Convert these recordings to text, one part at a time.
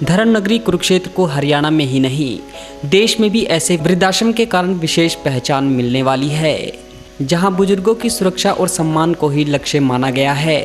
धर्म नगरी कुरुक्षेत्र को हरियाणा में ही नहीं, देश में भी ऐसे वृद्धाश्रम के कारण विशेष पहचान मिलने वाली है, जहां बुजुर्गों की सुरक्षा और सम्मान को ही लक्ष्य माना गया है।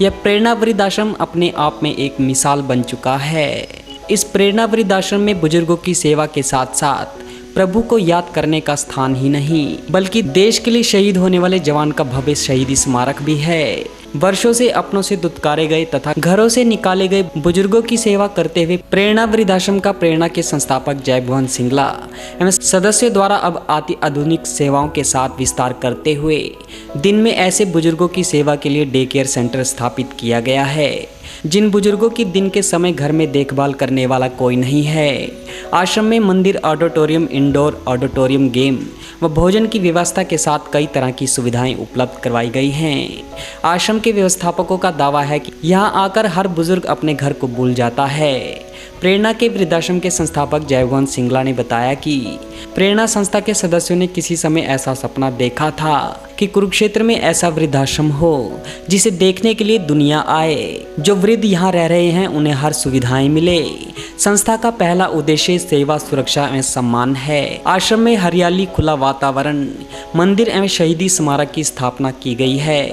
यह प्रेरणा वृद्धाश्रम अपने आप में एक मिसाल बन चुका है। इस प्रेरणा वृद्धाश्रम में बुजुर्गों की सेवा के साथ साथ प्रभु को याद करने का स्थान ही नहीं, बल्कि देश के लिए शहीद होने वाले जवान का भव्य शहीदी स्मारक भी है। वर्षों से अपनों से दुत्कारे गए तथा घरों से निकाले गए बुजुर्गों की सेवा करते हुए प्रेरणा वृद्धाश्रम का प्रेरणा के संस्थापक जयभुवन सिंगला एवं सदस्यों द्वारा अब अति आधुनिक सेवाओं के साथ विस्तार करते हुए दिन में ऐसे बुजुर्गों की सेवा के लिए डे केयर सेंटर स्थापित किया गया है, जिन बुजुर्गों की दिन के समय घर में देखभाल करने वाला कोई नहीं है। आश्रम में मंदिर, ऑडिटोरियम, इंडोर ऑडिटोरियम, गेम व भोजन की व्यवस्था के साथ कई तरह की सुविधाएं उपलब्ध करवाई गई हैं। आश्रम के व्यवस्थापकों का दावा है कि यहां आकर हर बुजुर्ग अपने घर को भूल जाता है। प्रेरणा के वृद्धाश्रम के संस्थापक जयभुवन सिंगला ने बताया कि प्रेरणा संस्था के सदस्यों ने किसी समय ऐसा सपना देखा था कि कुरुक्षेत्र में ऐसा वृद्धाश्रम हो जिसे देखने के लिए दुनिया आए। जो वृद्ध यहाँ रह रहे हैं उन्हें हर सुविधाएं मिले। संस्था का पहला उद्देश्य सेवा, सुरक्षा एवं सम्मान है। आश्रम में हरियाली, खुला वातावरण, मंदिर एवं शहीदी स्मारक की स्थापना की गई है।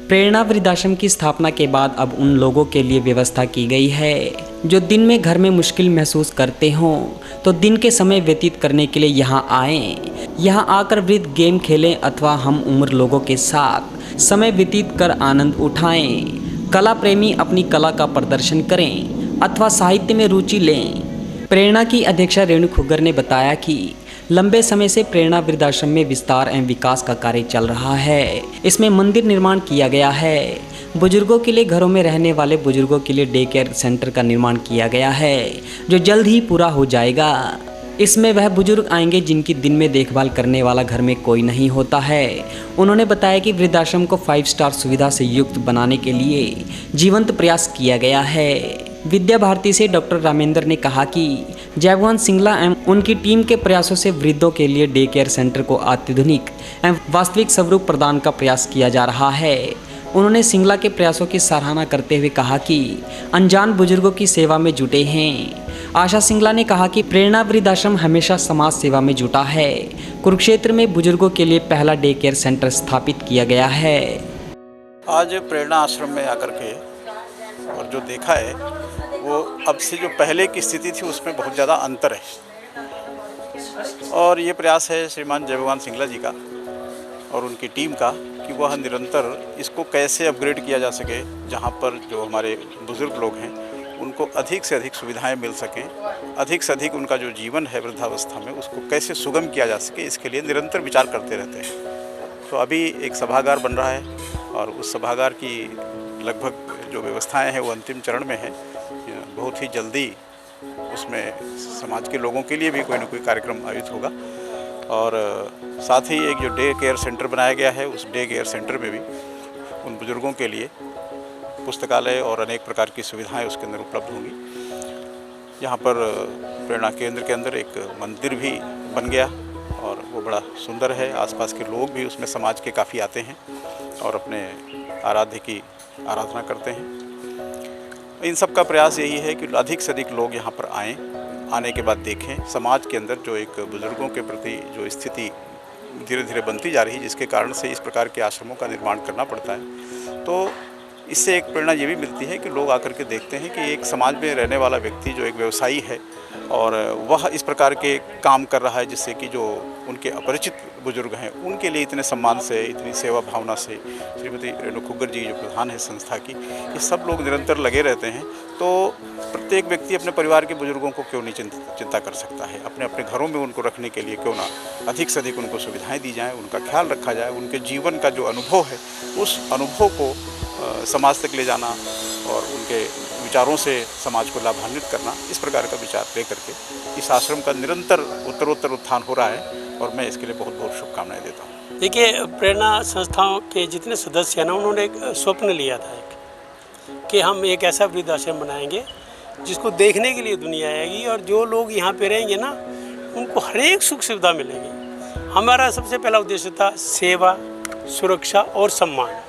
प्रेरणा वृद्धाश्रम की स्थापना के बाद अब उन लोगों के लिए व्यवस्था की गई है जो दिन में घर में मुश्किल महसूस करते हों तो दिन के समय व्यतीत करने के लिए यहाँ आएं। यहाँ आकर वृद्ध गेम खेलें अथवा हम उम्र लोगों के साथ समय व्यतीत कर आनंद उठाएं। कला प्रेमी अपनी कला का प्रदर्शन करें अथवा साहित्य में रुचि लें। प्रेरणा की अध्यक्षा रेणु खुग्गर ने बताया कि लंबे समय से प्रेरणा वृद्धाश्रम में विस्तार एवं विकास का कार्य चल रहा है। इसमें मंदिर निर्माण किया गया है। बुजुर्गों के लिए घरों में रहने वाले बुजुर्गों के लिए डे केयर सेंटर का निर्माण किया गया है, जो जल्द ही पूरा हो जाएगा। इसमें वह बुजुर्ग आएंगे जिनकी दिन में देखभाल करने वाला घर में कोई नहीं होता है। उन्होंने बताया कि वृद्धाश्रम को 5 स्टार सुविधा से युक्त बनाने के लिए जीवंत प्रयास किया गया है। विद्या भारती से डॉक्टर रामेंद्र ने कहा कि जयभुवन सिंगला एवं उनकी टीम के प्रयासों से वृद्धों के लिए डे केयर सेंटर को अत्याधुनिक एवं वास्तविक स्वरूप प्रदान का प्रयास किया जा रहा है। उन्होंने सिंगला के प्रयासों की सराहना करते हुए कहा कि अनजान बुजुर्गों की सेवा में जुटे हैं। आशा सिंगला ने कहा कि प्रेरणा वृद्धाश्रम हमेशा समाज सेवा में जुटा है। कुरुक्षेत्र में बुजुर्गों के लिए पहला डे केयर सेंटर स्थापित किया गया है। आज प्रेरणा आश्रम में आकर के और जो देखा है वो अब से जो पहले की स्थिति थी उसमें बहुत ज़्यादा अंतर है। और ये प्रयास है श्रीमान जयभुवन सिंगला जी का और उनकी टीम का कि वह निरंतर इसको कैसे अपग्रेड किया जा सके, जहाँ पर जो हमारे बुज़ुर्ग लोग हैं उनको अधिक से अधिक सुविधाएं मिल सकें, अधिक से अधिक उनका जो जीवन है वृद्धावस्था में उसको कैसे सुगम किया जा सके, इसके लिए निरंतर विचार करते रहते हैं। तो अभी एक सभागार बन रहा है और उस सभागार की लगभग जो व्यवस्थाएं हैं वो अंतिम चरण में है। बहुत ही जल्दी उसमें समाज के लोगों के लिए भी कोई ना कोई कार्यक्रम आयोजित होगा। और साथ ही एक जो डे केयर सेंटर बनाया गया है उस डे केयर सेंटर में भी उन बुजुर्गों के लिए पुस्तकालय और अनेक प्रकार की सुविधाएं उसके अंदर उपलब्ध होंगी। यहाँ पर प्रेरणा केंद्र के अंदर एक मंदिर भी बन गया और वो बड़ा सुंदर है। आसपास के लोग भी उसमें समाज के काफ़ी आते हैं और अपने आराध्य की आराधना करते हैं। इन सब का प्रयास यही है कि अधिक से अधिक लोग यहाँ पर आएँ, आने के बाद देखें समाज के अंदर जो एक बुज़ुर्गों के प्रति जो स्थिति धीरे धीरे बनती जा रही है, जिसके कारण से इस प्रकार के आश्रमों का निर्माण करना पड़ता है। तो इससे एक प्रेरणा ये भी मिलती है कि लोग आकर के देखते हैं कि एक समाज में रहने वाला व्यक्ति जो एक व्यवसायी है और वह इस प्रकार के काम कर रहा है जिससे कि जो उनके अपरिचित बुजुर्ग हैं उनके लिए इतने सम्मान से, इतनी सेवा भावना से श्रीमती रेणु खुग्गर जी जो प्रधान है संस्था की, ये सब लोग निरंतर लगे रहते हैं। तो प्रत्येक व्यक्ति अपने परिवार के बुजुर्गों को क्यों नहीं चिंता कर सकता है, अपने अपने घरों में उनको रखने के लिए क्यों ना अधिक से अधिक उनको सुविधाएँ दी जाएँ, उनका ख्याल रखा जाए, उनके जीवन का जो अनुभव है उस अनुभव को समाज तक ले जाना और उनके विचारों से समाज को लाभान्वित करना, इस प्रकार का विचार लेकर के इस आश्रम का निरंतर उत्तरोत्तर उत्थान हो रहा है और मैं इसके लिए बहुत बहुत शुभकामनाएं देता हूँ। देखिए, प्रेरणा संस्थाओं के जितने सदस्य हैं ना, उन्होंने एक स्वप्न लिया था कि हम एक ऐसा वृद्धाश्रम बनाएंगे जिसको देखने के लिए दुनिया आएगी और जो लोग यहाँ पे रहेंगे ना उनको हर एक सुख सुविधा मिलेगी। हमारा सबसे पहला उद्देश्य था सेवा, सुरक्षा और सम्मान,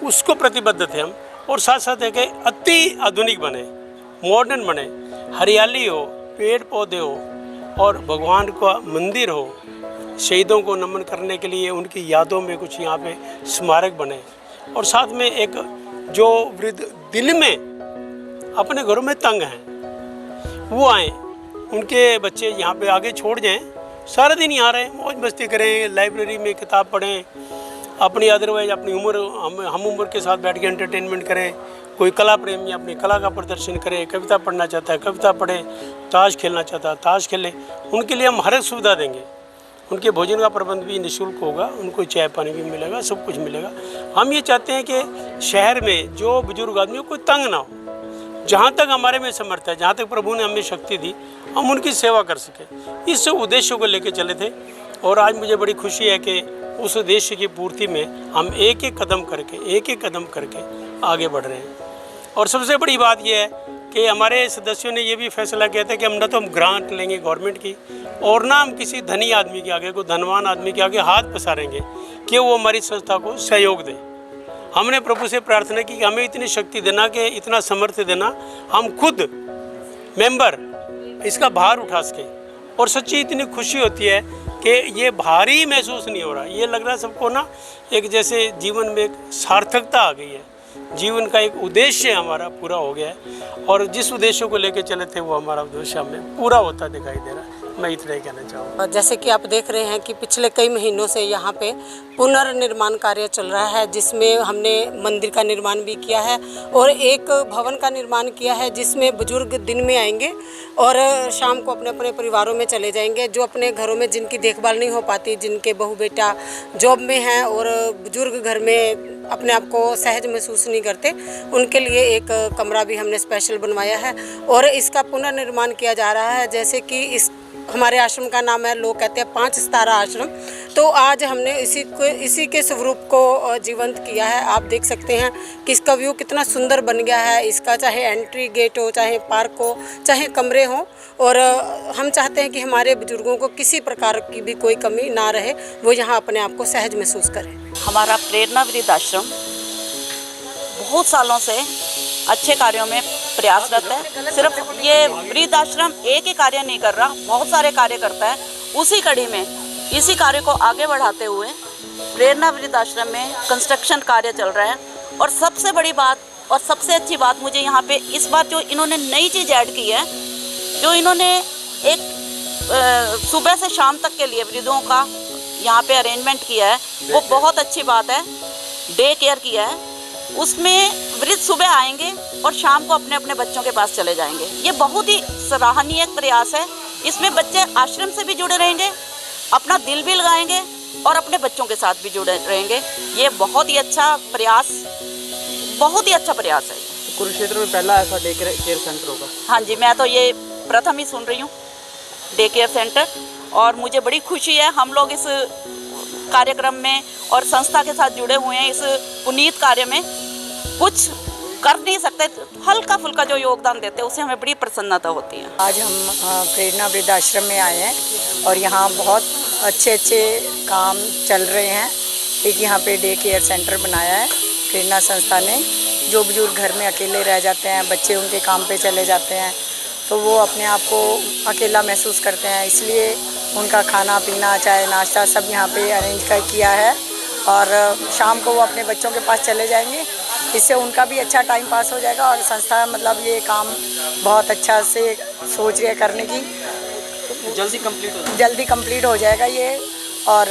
उसको प्रतिबद्ध थे हम। और साथ साथ है कि अति आधुनिक बने, मॉडर्न बने, हरियाली हो, पेड़ पौधे हो और भगवान का मंदिर हो, शहीदों को नमन करने के लिए उनकी यादों में कुछ यहाँ पे स्मारक बने और साथ में एक जो वृद्ध दिल में अपने घरों में तंग हैं वो आए, उनके बच्चे यहाँ पे आगे छोड़ जाएं, सारा दिन यहाँ रहें, मौज मस्ती करें, लाइब्रेरी में किताब पढ़ें, अपनी अदरवाइज अपनी उम्र हम उम्र के साथ बैठ के एंटरटेनमेंट करें। कोई कला प्रेमी अपनी कला का प्रदर्शन करे, कविता पढ़ना चाहता है कविता पढ़े, ताश खेलना चाहता है ताश खेले, उनके लिए हम हर एक सुविधा देंगे। उनके भोजन का प्रबंध भी निःशुल्क होगा, उनको चाय पानी भी मिलेगा, सब कुछ मिलेगा। हम ये चाहते हैं कि शहर में जो बुजुर्ग आदमी कोई तंग ना हो, जहाँ तक हमारे में समर्थ है, जहाँ तक प्रभु ने हमें शक्ति दी, हम उनकी सेवा कर सकें। इस उद्देश्य को लेकर चले थे और आज मुझे बड़ी खुशी है कि उस उद्देश्य की पूर्ति में हम एक एक कदम करके आगे बढ़ रहे हैं। और सबसे बड़ी बात यह है कि हमारे सदस्यों ने ये भी फैसला किया था कि हम न तो हम ग्रांट लेंगे गवर्नमेंट की और ना हम किसी धनी आदमी के आगे, कोई धनवान आदमी के आगे हाथ पसारेंगे कि वो हमारी संस्था को सहयोग दे। हमने प्रभु से प्रार्थना की कि हमें इतनी शक्ति देना, कि इतना सामर्थ्य देना, हम खुद मेंबर इसका भार उठा सके। और सच्ची इतनी खुशी होती है कि ये भारी महसूस नहीं हो रहा, ये लग रहा है सबको ना एक जैसे जीवन में एक सार्थकता आ गई है, जीवन का एक उद्देश्य हमारा पूरा हो गया है और जिस उद्देश्य को लेकर चले थे वो हमारा उद्देश्य हमें पूरा होता दिखाई दे रहा है। मैं इतना ही कहना चाहूँगा। जैसे कि आप देख रहे हैं कि पिछले कई महीनों से यहाँ पे पुनर्निर्माण कार्य चल रहा है, जिसमें हमने मंदिर का निर्माण भी किया है और एक भवन का निर्माण किया है जिसमें बुजुर्ग दिन में आएंगे और शाम को अपने अपने परिवारों में चले जाएंगे। जो अपने घरों में जिनकी देखभाल नहीं हो पाती, जिनके बहू बेटा जॉब में हैं और बुजुर्ग घर में अपने आप को सहज महसूस नहीं करते, उनके लिए एक कमरा भी हमने स्पेशल बनवाया है और इसका पुनर्निर्माण किया जा रहा है। जैसे कि इस हमारे आश्रम का नाम है, लोग कहते हैं 5 सितारा आश्रम, तो आज हमने इसी के स्वरूप को जीवंत किया है। आप देख सकते हैं कि इसका व्यू कितना सुंदर बन गया है। इसका चाहे एंट्री गेट हो, चाहे पार्क हो, चाहे कमरे हों, और हम चाहते हैं कि हमारे बुजुर्गों को किसी प्रकार की भी कोई कमी ना रहे, वो यहाँ अपने आप को सहज महसूस करें। हमारा प्रेरणा वृद्धाश्रम बहुत सालों से अच्छे कार्यों में प्रयासरत है। सिर्फ ये वृद्धाश्रम एक ही कार्य नहीं कर रहा, बहुत सारे कार्य करता है। उसी कड़ी में इसी कार्य को आगे बढ़ाते हुए प्रेरणा वृद्धाश्रम में कंस्ट्रक्शन कार्य चल रहा है। और सबसे बड़ी बात और सबसे अच्छी बात मुझे यहाँ पे इस बार जो इन्होंने नई चीज़ ऐड की है, जो इन्होंने एक सुबह से शाम तक के लिए वृद्धों का यहाँ पे अरेंजमेंट किया है, वो बहुत अच्छी बात है। डे केयर किया है, उसमें वृद्ध सुबह आएंगे और शाम को अपने अपने बच्चों के पास चले जाएंगे। ये बहुत ही सराहनीय प्रयास है। इसमें बच्चे आश्रम से भी जुड़े रहेंगे, अपना दिल भी लगाएंगे और अपने बच्चों के साथ भी जुड़े रहेंगे। ये बहुत ही अच्छा प्रयास, बहुत ही अच्छा प्रयास है। कुरुक्षेत्र में पहला ऐसा डे केयर सेंटर होगा? हाँ जी, मैं तो ये प्रथम ही सुन रही हूँ डे केयर सेंटर, और मुझे बड़ी खुशी है। हम लोग इस कार्यक्रम में और संस्था के साथ जुड़े हुए हैं। इस पुनीत कार्य में कुछ कर नहीं सकते, हल्का फुल्का जो योगदान देते हैं उससे हमें बड़ी प्रसन्नता होती है। आज हम प्रेरणा वृद्धाश्रम में आए हैं और यहाँ बहुत अच्छे काम चल रहे हैं। एक यहाँ पे डे केयर सेंटर बनाया है प्रेरणा संस्था ने। जो बुजुर्ग घर में अकेले रह जाते हैं, बच्चे उनके काम पे चले जाते हैं, तो वो अपने आप को अकेला महसूस करते हैं, इसलिए उनका खाना पीना, चाय नाश्ता सब यहाँ पे अरेंज किया है। और शाम को वो अपने बच्चों के पास चले जाएंगे, इससे उनका भी अच्छा टाइम पास हो जाएगा। और संस्था मतलब ये काम बहुत अच्छा से सोच रही है करने की, जल्दी कंप्लीट हो जाएगा ये और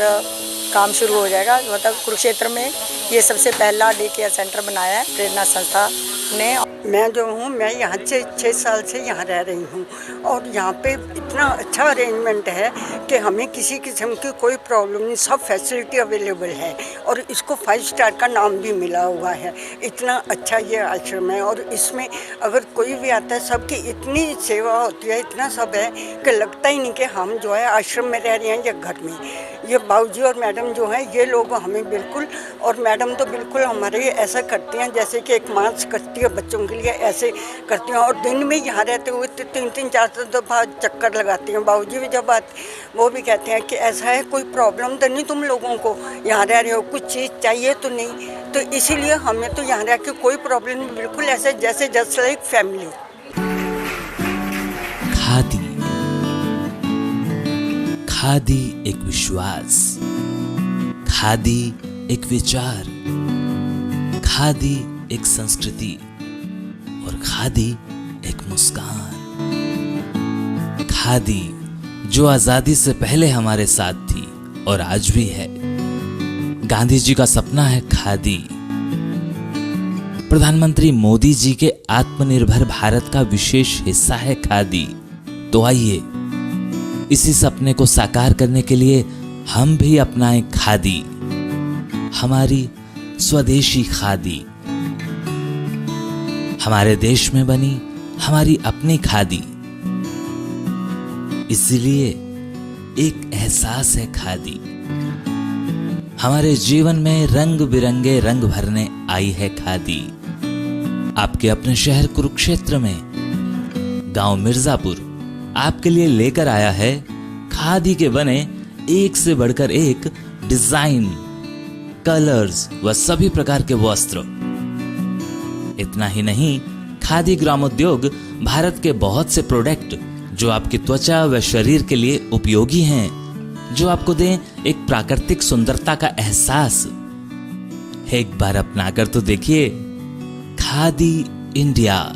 काम शुरू हो जाएगा। मतलब कुरुक्षेत्र में ये सबसे पहला डे केयर सेंटर बनाया है प्रेरणा संस्था ने। मैं जो हूँ, मैं यहाँ से 6 साल से यहाँ रह रही हूँ और यहाँ पे इतना अच्छा अरेंजमेंट है कि हमें किसी किस्म की कोई प्रॉब्लम नहीं, सब फैसिलिटी अवेलेबल है और इसको 5 स्टार का नाम भी मिला हुआ है। इतना अच्छा ये आश्रम है और इसमें अगर कोई भी आता है, सबकी इतनी सेवा होती है, इतना सब है कि लगता ही नहीं कि हम जो है आश्रम में रह रहे हैं या घर में। ये बाबूजी और मैडम जो हैं, ये लोग हमें बिल्कुल, और मैडम तो बिल्कुल हमारे ऐसा करती हैं जैसे कि एक माँ करती है बच्चों के लिए, ऐसे करती हैं। और दिन में यहाँ रहते हुए 3-3, 4 दफ़ा चक्कर लगाती हैं। बाबूजी भी जब आते, वो भी कहते हैं कि ऐसा है, कोई प्रॉब्लम तो नहीं तुम लोगों को, यहाँ रह रहे हो, कुछ चीज़ चाहिए तो नहीं। तो इसीलिए हमें तो यहाँ रह के कोई प्रॉब्लम नहीं, बिल्कुल ऐसे जैसे just like family. Khadi. Khadi एक विश्वास, खादी एक विचार, खादी एक संस्कृति और खादी एक मुस्कान। खादी जो आजादी से पहले हमारे साथ थी और आज भी है। गांधी जी का सपना है खादी। प्रधानमंत्री मोदी जी के आत्मनिर्भर भारत का विशेष हिस्सा है खादी। तो आइए इसी सपने को साकार करने के लिए हम भी अपनाएं खादी, हमारी स्वदेशी खादी, हमारे देश में बनी हमारी अपनी खादी। इसलिए एक एहसास है खादी। हमारे जीवन में रंग बिरंगे रंग भरने आई है खादी। आपके अपने शहर कुरुक्षेत्र में गांव मिर्जापुर आपके लिए लेकर आया है खादी के बने एक से बढ़कर एक डिजाइन, कलर्स व सभी प्रकार के वस्त्र। इतना ही नहीं, खादी ग्रामोद्योग भारत के बहुत से प्रोडक्ट जो आपकी त्वचा व शरीर के लिए उपयोगी हैं, जो आपको दें एक प्राकृतिक सुंदरता का एहसास। एक बार अपनाकर तो देखिए। खादी इंडिया।